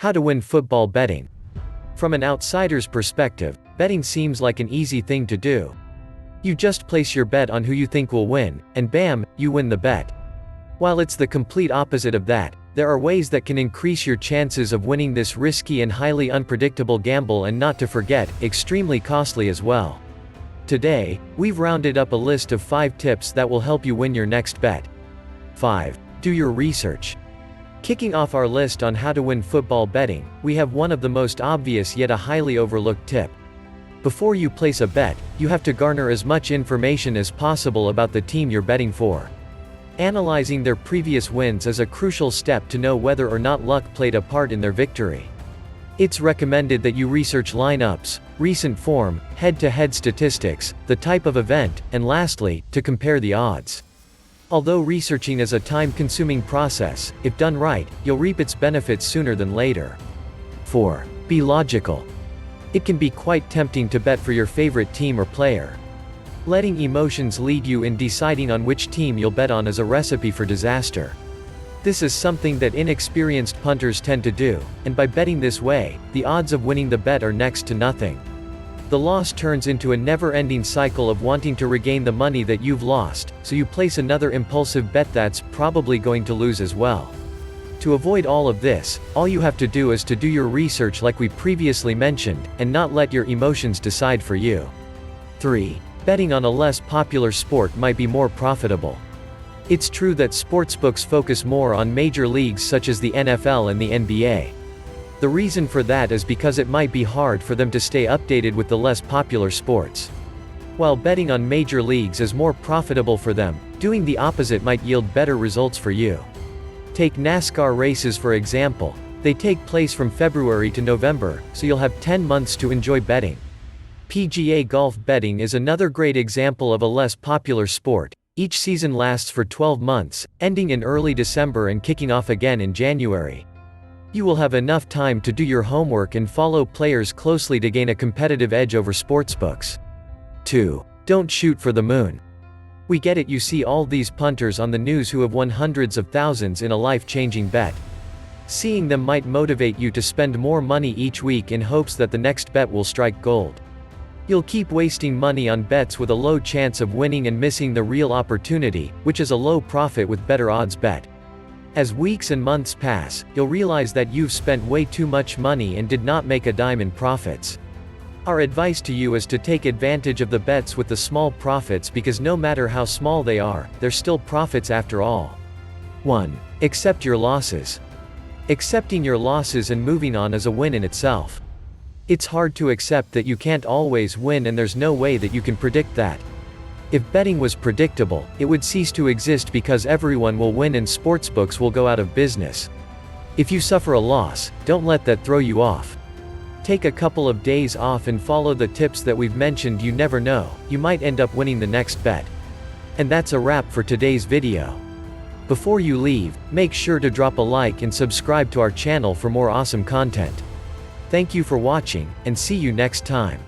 How to win football betting. From an outsider's perspective, betting seems like an easy thing to do. You just place your bet on who you think will win, and bam, you win the bet. While it's the complete opposite of that, there are ways that can increase your chances of winning this risky and highly unpredictable gamble, and not to forget, extremely costly as well. Today, we've rounded up a list of 5 tips that will help you win your next bet. 5. Do your research. Kicking off our list on how to win football betting, we have one of the most obvious yet a highly overlooked tip. Before you place a bet, you have to garner as much information as possible about the team you're betting for. Analyzing their previous wins is a crucial step to know whether or not luck played a part in their victory. It's recommended that you research lineups, recent form, head-to-head statistics, the type of event, and lastly, to compare the odds. Although researching is a time-consuming process, if done right, you'll reap its benefits sooner than later. 4. Be logical. It can be quite tempting to bet for your favorite team or player. Letting emotions lead you in deciding on which team you'll bet on is a recipe for disaster. This is something that inexperienced punters tend to do, and by betting this way, the odds of winning the bet are next to nothing. The loss turns into a never-ending cycle of wanting to regain the money that you've lost, so you place another impulsive bet that's probably going to lose as well. To avoid all of this, all you have to do is to do your research like we previously mentioned, and not let your emotions decide for you. 3. Betting on a less popular sport might be more profitable. It's true that sportsbooks focus more on major leagues such as the NFL and the NBA. The reason for that is because it might be hard for them to stay updated with the less popular sports. While betting on major leagues is more profitable for them, doing the opposite might yield better results for you. Take NASCAR races for example. They take place from February to November, so you'll have 10 months to enjoy betting. PGA golf betting is another great example of a less popular sport. Each season lasts for 12 months, ending in early December and kicking off again in January. You will have enough time to do your homework and follow players closely to gain a competitive edge over sportsbooks. 2. Don't shoot for the moon. We get it, you see all these punters on the news who have won hundreds of thousands in a life-changing bet. Seeing them might motivate you to spend more money each week in hopes that the next bet will strike gold. You'll keep wasting money on bets with a low chance of winning and missing the real opportunity, which is a low profit with better odds bet. As weeks and months pass, you'll realize that you've spent way too much money and did not make a dime in profits. Our advice to you is to take advantage of the bets with the small profits, because no matter how small they are, they're still profits after all. 1. Accept your losses. Accepting your losses and moving on is a win in itself. It's hard to accept that you can't always win, and there's no way that you can predict that. If betting was predictable, it would cease to exist because everyone will win and sportsbooks will go out of business. If you suffer a loss, don't let that throw you off. Take a couple of days off and follow the tips that we've mentioned. You never know, you might end up winning the next bet. And that's a wrap for today's video. Before you leave, make sure to drop a like and subscribe to our channel for more awesome content. Thank you for watching, and see you next time.